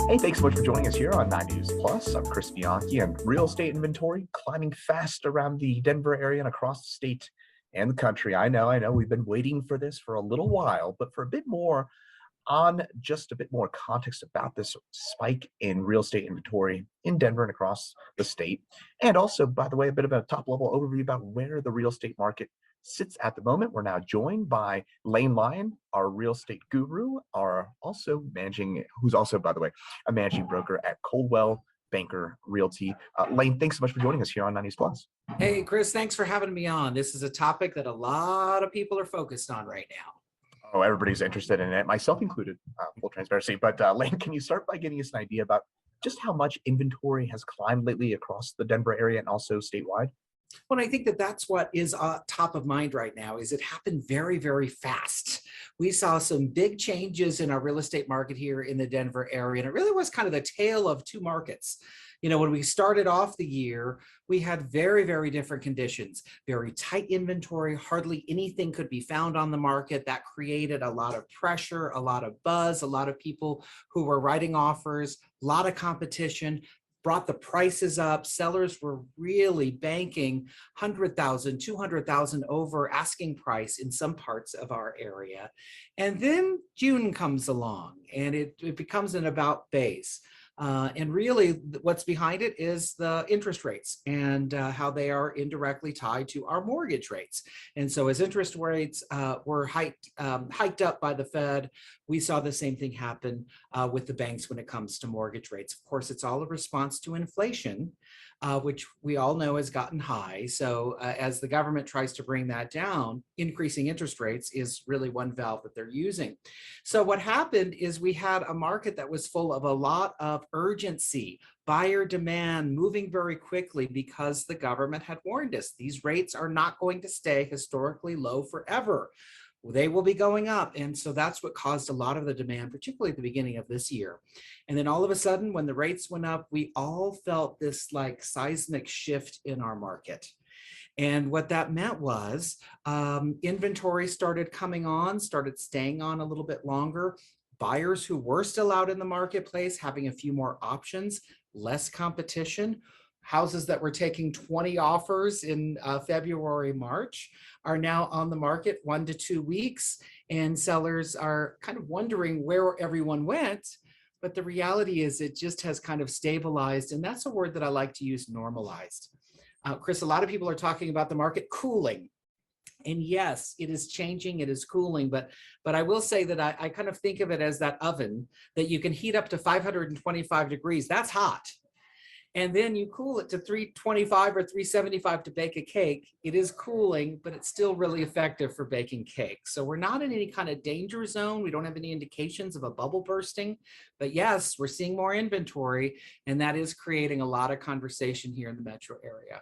Hey, thanks so much for joining us here on 9 News Plus. I'm Chris Bianchi, and real estate inventory climbing fast around the Denver area and across the state and the country. I know, we've been waiting for this for a little while, but for a bit more just a bit more context about this spike in real estate inventory in Denver and across the state. And also, by the way, a bit of a top level overview about where the real estate market sits at the moment. We're now joined by Lane Lyon, our real estate guru, who's also, by the way, a managing broker at Coldwell Banker Realty. Lane, thanks so much for joining us here on 90s Plus. Hey, Chris, thanks for having me on. This is a topic that a lot of people are focused on right now. Oh, everybody's interested in it, myself included, full transparency. But Lane, can you start by giving us an idea about just how much inventory has climbed lately across the Denver area and also statewide? Well, I think that that's what is top of mind right now is it happened very, very fast. We saw some big changes in our real estate market here in the Denver area, and it really was kind of the tale of two markets. You know, when we started off the year, we had very, very different conditions, very tight inventory, hardly anything could be found on the market. That created a lot of pressure, a lot of buzz, a lot of people who were writing offers, a lot of competition, brought the prices up. Sellers were really banking 100,000, 200,000 over asking price in some parts of our area. And then June comes along and it becomes an about face. And really what's behind it is the interest rates and how they are indirectly tied to our mortgage rates. And so as interest rates were hiked up by the Fed, we saw the same thing happen with the banks when it comes to mortgage rates. Of course, it's all a response to inflation, which we all know has gotten high. So as the government tries to bring that down, increasing interest rates is really one valve that they're using. So what happened is we had a market that was full of a lot of urgency, buyer demand moving very quickly because the government had warned us these rates are not going to stay historically low forever. They will be going up. And so that's what caused a lot of the demand, particularly at the beginning of this year. And then all of a sudden, when the rates went up, we all felt this like seismic shift in our market. And what that meant was inventory started coming on, started staying on a little bit longer. Buyers who were still out in the marketplace, having a few more options, less competition. Houses that were taking 20 offers in February, March are now on the market 1 to 2 weeks. And sellers are kind of wondering where everyone went. But the reality is it just has kind of stabilized. And that's a word that I like to use, normalized. Chris, a lot of people are talking about the market cooling. And yes, it is changing, it is cooling, but I will say that I kind of think of it as that oven that you can heat up to 525 degrees. That's hot. And then you cool it to 325 or 375 to bake a cake. It is cooling, but it's still really effective for baking cake. So we're not in any kind of danger zone. We don't have any indications of a bubble bursting, but yes, we're seeing more inventory, and that is creating a lot of conversation here in the metro area.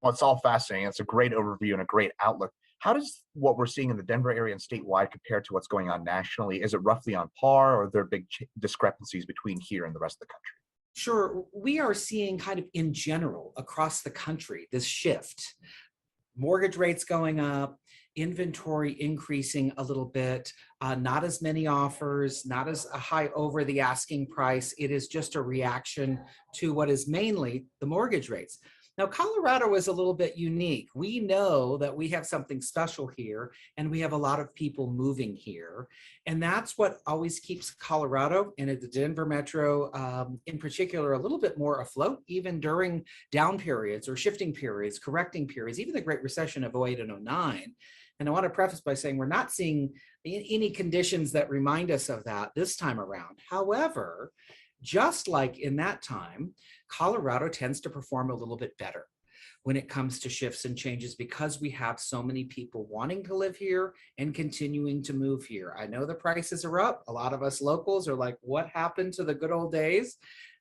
Well, it's all fascinating. It's a great overview and a great outlook. How does what we're seeing in the Denver area and statewide compare to what's going on nationally? Is it roughly on par, or are there big discrepancies between here and the rest of the country? Sure, we are seeing kind of in general across the country, this shift. Mortgage rates going up, inventory increasing a little bit, not as many offers, not as high over the asking price. It is just a reaction to what is mainly the mortgage rates. Now, Colorado is a little bit unique. We know that we have something special here, and we have a lot of people moving here. And that's what always keeps Colorado and the Denver metro in particular a little bit more afloat, even during down periods or shifting periods, correcting periods, even the Great Recession of 08 and 09. And I want to preface by saying we're not seeing any conditions that remind us of that this time around. However, just like in that time, Colorado tends to perform a little bit better when it comes to shifts and changes because we have so many people wanting to live here and continuing to move here. I know the prices are up. A lot of us locals are like, what happened to the good old days?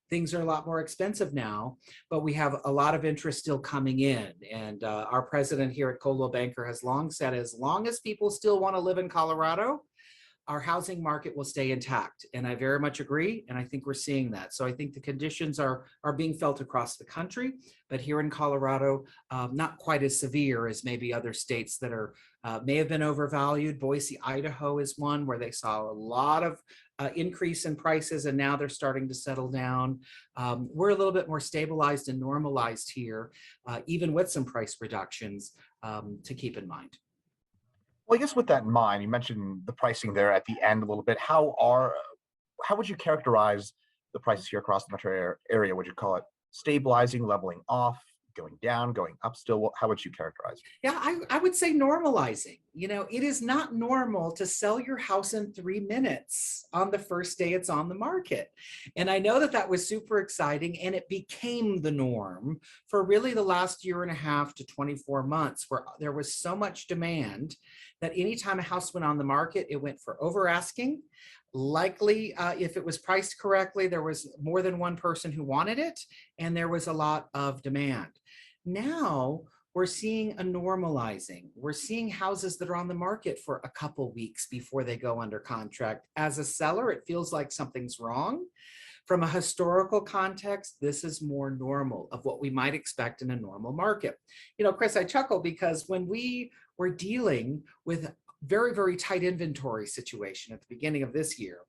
Things are a lot more expensive now, but we have a lot of interest still coming in. And our president here at Coldwell Banker has long said, as long as people still want to live in Colorado, our housing market will stay intact. And I very much agree. And I think we're seeing that. So I think the conditions are being felt across the country, but here in Colorado, not quite as severe as maybe other states that are may have been overvalued. Boise, Idaho is one where they saw a lot of increase in prices, and now they're starting to settle down. We're a little bit more stabilized and normalized here, even with some price reductions to keep in mind. Well, I guess with that in mind, you mentioned the pricing there at the end a little bit. How would you characterize the prices here across the metro area? Would you call it stabilizing, leveling off, going down, going up still? How would you characterize it? Yeah, I would say normalizing. You know, it is not normal to sell your house in 3 minutes on the first day it's on the market. And I know that that was super exciting, and it became the norm for really the last year and a half to 24 months, where there was so much demand that anytime a house went on the market, it went for over asking. Likely, if it was priced correctly, there was more than one person who wanted it, and there was a lot of demand. Now we're seeing a normalizing. We're seeing houses that are on the market for a couple weeks before they go under contract. As a seller, it feels like something's wrong. From a historical context, this is more normal of what we might expect in a normal market. You know, Chris, I chuckle because when we were dealing with very, very tight inventory situation at the beginning of this year,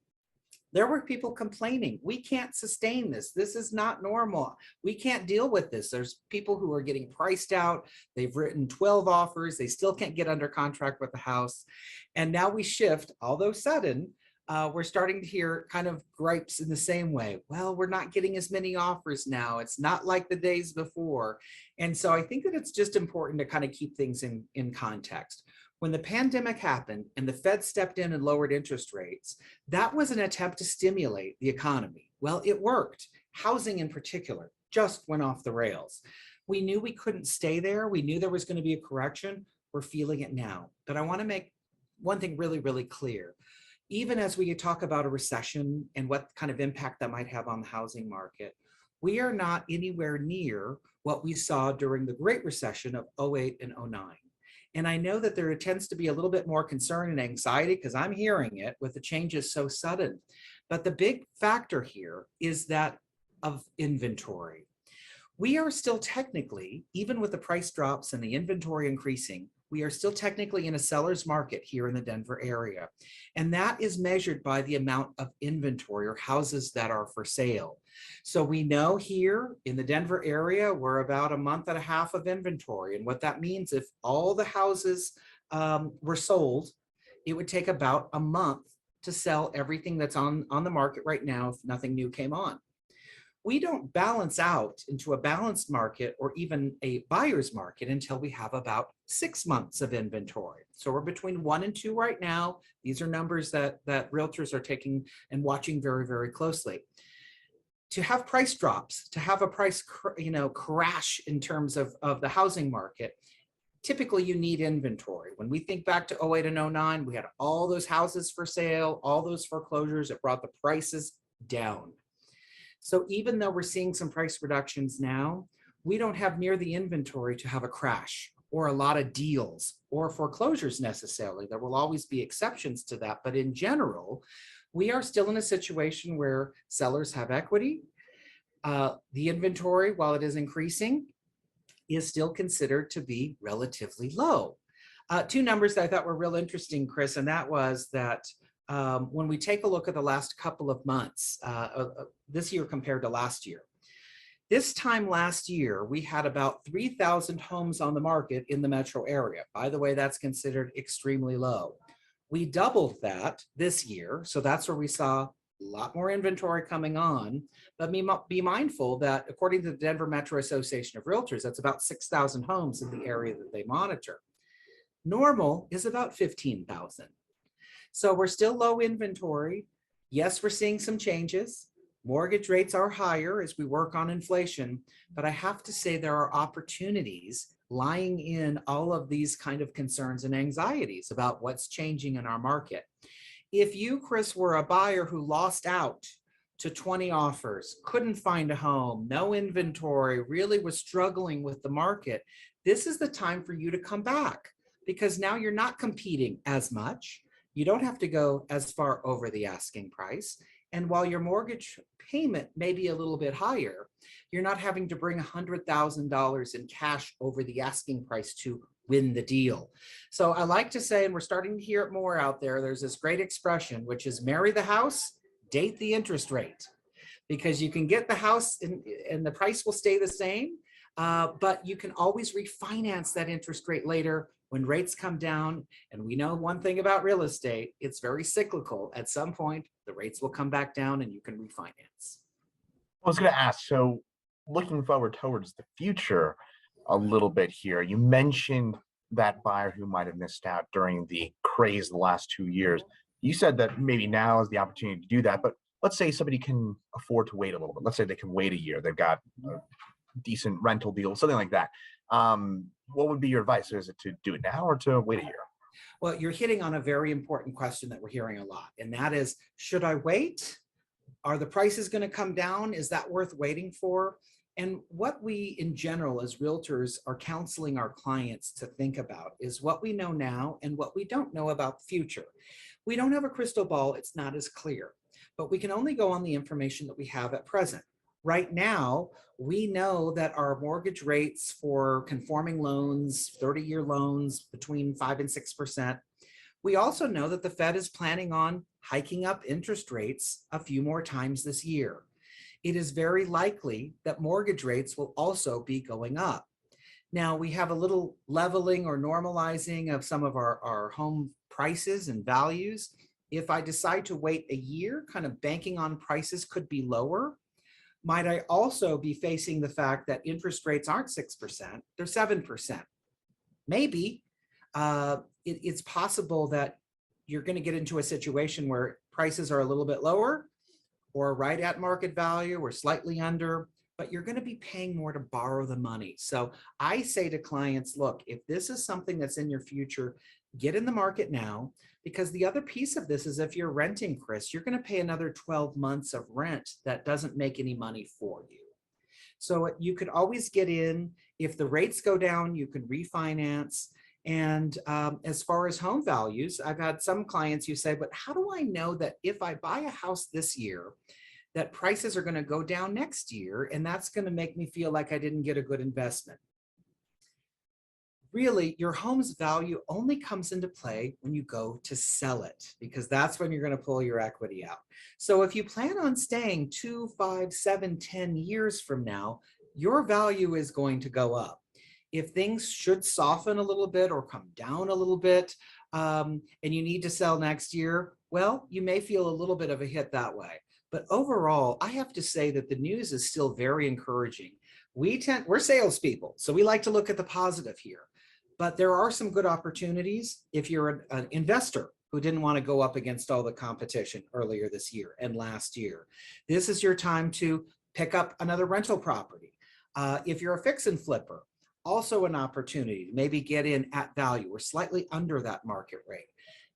there were people complaining, we can't sustain this. This is not normal. We can't deal with this. There's people who are getting priced out. They've written 12 offers. They still can't get under contract with the house. And now we shift, although sudden, we're starting to hear kind of gripes in the same way. Well, we're not getting as many offers now. It's not like the days before. And so I think that it's just important to kind of keep things in context. When the pandemic happened and the Fed stepped in and lowered interest rates, that was an attempt to stimulate the economy. Well, it worked. Housing in particular just went off the rails. We knew we couldn't stay there. We knew there was going to be a correction. We're feeling it now. But I want to make one thing really, really clear. Even as we talk about a recession and what kind of impact that might have on the housing market, we are not anywhere near what we saw during the Great Recession of 08 and 09. And I know that there tends to be a little bit more concern and anxiety because I'm hearing it with the changes so sudden. But the big factor here is that of inventory. We are still technically, even with the price drops and the inventory increasing, we are still technically in a seller's market here in the Denver area. And that is measured by the amount of inventory or houses that are for sale. So we know here in the Denver area, we're about a month and a half of inventory. And what that means, if all the houses were sold, it would take about a month to sell everything that's on the market right now if nothing new came on. We don't balance out into a balanced market or even a buyer's market until we have about 6 months of inventory. So we're between 1 and 2 right now. These are numbers that realtors are taking and watching very, very closely. To have price drops, to have a price crash in terms of the housing market, typically you need inventory. When we think back to 08 and 09, we had all those houses for sale, all those foreclosures. It brought the prices down. So even though we're seeing some price reductions now, we don't have near the inventory to have a crash or a lot of deals or foreclosures necessarily. There will always be exceptions to that. But in general, we are still in a situation where sellers have equity. The inventory, while it is increasing, is still considered to be relatively low. 2 numbers that I thought were real interesting, Chris, and that was that when we take a look at the last couple of months, this year compared to last year, this time last year, we had about 3,000 homes on the market in the metro area. By the way, that's considered extremely low. We doubled that this year, so that's where we saw a lot more inventory coming on. But be mindful that according to the Denver Metro Association of Realtors, that's about 6,000 homes in the area that they monitor. Normal is about 15,000. So we're still low inventory. Yes, we're seeing some changes. Mortgage rates are higher as we work on inflation, but I have to say there are opportunities lying in all of these kind of concerns and anxieties about what's changing in our market. If you, Chris, were a buyer who lost out to 20 offers, couldn't find a home, no inventory, really was struggling with the market, this is the time for you to come back because now you're not competing as much. You don't have to go as far over the asking price. And while your mortgage payment may be a little bit higher, you're not having to bring $100,000 in cash over the asking price to win the deal. So I like to say, and we're starting to hear it more out there, there's this great expression, which is marry the house, date the interest rate, because you can get the house and the price will stay the same, but you can always refinance that interest rate later when rates come down. And we know one thing about real estate, it's very cyclical. At some point, the rates will come back down and you can refinance. I was going to ask, so looking forward towards the future a little bit here, you mentioned that buyer who might have missed out during the craze the last 2 years. You said that maybe now is the opportunity to do that, but let's say somebody can afford to wait a little bit. Let's say they can wait a year. They've got a decent rental deal, something like that. What would be your advice? Is it to do it now or to wait a year? Well, you're hitting on a very important question that we're hearing a lot, and that is, should I wait? Are the prices going to come down? Is that worth waiting for? And what we in general as realtors are counseling our clients to think about is what we know now and what we don't know about the future. We don't have a crystal ball. It's not as clear, but we can only go on the information that we have at present. Right now, we know that our mortgage rates for conforming loans, 30-year loans, between 5 and 6%. We also know that the Fed is planning on hiking up interest rates a few more times this year. It is very likely that mortgage rates will also be going up. Now, we have a little leveling or normalizing of some of our home prices and values. If I decide to wait a year, kind of banking on prices could be lower. Might I also be facing the fact that interest rates aren't 6%, they're 7%? Maybe. It's possible that you're going to get into a situation where prices are a little bit lower or right at market value or slightly under, but you're going to be paying more to borrow the money. So I say to clients, look, if this is something that's in your future, get in the market now, because the other piece of this is if you're renting, Chris, you're going to pay another 12 months of rent that doesn't make any money for you. So you could always get in. If the rates go down, you can refinance. And as far as home values, I've had some clients who say, but how do I know that if I buy a house this year, that prices are going to go down next year, and that's going to make me feel like I didn't get a good investment? Really, your home's value only comes into play when you go to sell it, because that's when you're going to pull your equity out. So if you plan on staying 2, 5, 7, 10 years from now, your value is going to go up. If things should soften a little bit or come down a little bit, and you need to sell next year, well, you may feel a little bit of a hit that way. But overall, I have to say that the news is still very encouraging. We're salespeople, so we like to look at the positive here. But there are some good opportunities if you're an investor who didn't want to go up against all the competition earlier this year and last year. This is your time to pick up another rental property. If you're a fix and flipper, also an opportunity to maybe get in at value or slightly under that market rate.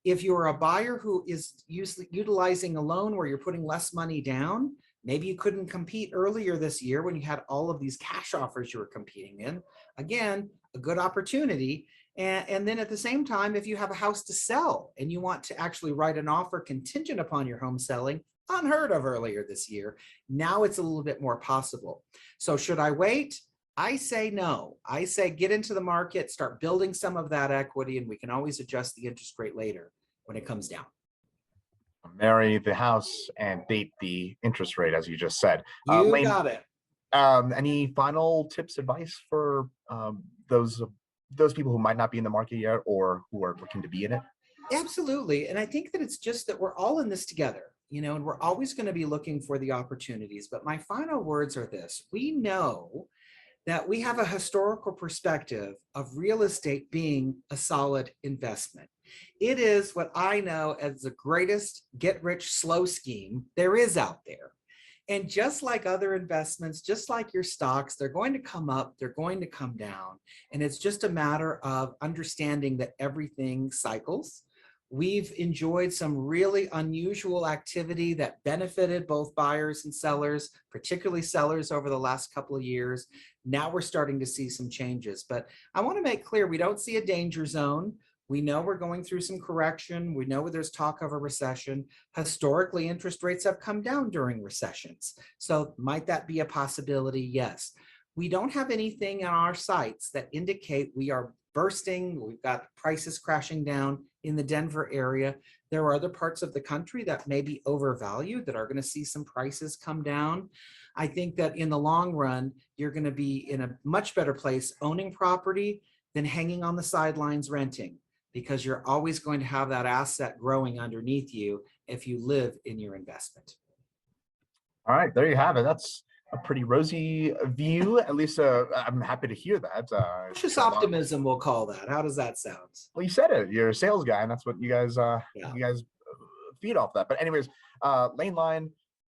If you're a buyer who is utilizing a loan where you're putting less money down, maybe you couldn't compete earlier this year when you had all of these cash offers you were competing in. Again, a good opportunity. And then at the same time, if you have a house to sell and you want to actually write an offer contingent upon your home selling, unheard of earlier this year, now it's a little bit more possible. So should I wait? I say no. I say get into the market, start building some of that equity, and we can always adjust the interest rate later when it comes down. Marry the house and date the interest rate, as you just said. You Lane, got it. any final tips, advice for those people who might not be in the market yet or who are looking to be in it? Absolutely. And I think that it's just that we're all in this together, and we're always going to be looking for the opportunities. But my final words are this. We know that we have a historical perspective of real estate being a solid investment. It is what I know as the greatest get-rich-slow scheme there is out there. And just like other investments, just like your stocks, they're going to come up, they're going to come down. And it's just a matter of understanding that everything cycles. We've enjoyed some really unusual activity that benefited both buyers and sellers, particularly sellers over the last couple of years. Now we're starting to see some changes, but I want to make clear we don't see a danger zone. We know we're going through some correction. We know there's talk of a recession. Historically, interest rates have come down during recessions. So might that be a possibility? Yes. We don't have anything on our sites that indicate we are bursting. We've got prices crashing down in the Denver area. There are other parts of the country that may be overvalued that are going to see some prices come down. I think that in the long run, you're going to be in a much better place owning property than hanging on the sidelines renting, because you're always going to have that asset growing underneath you if you live in your investment. All right, there you have it. That's a pretty rosy view. At least I'm happy to hear that. Cautious optimism, we'll call that. How does that sound? Well, you said it. You're a sales guy, and that's what you guys feed off that. But anyways, Lane Lyon,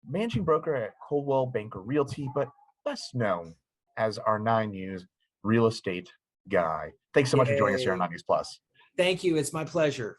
managing broker at Coldwell Banker Realty, but best known as our 9 News real estate guy. Thanks so much for joining us here on 9 News Plus. Thank you. It's my pleasure.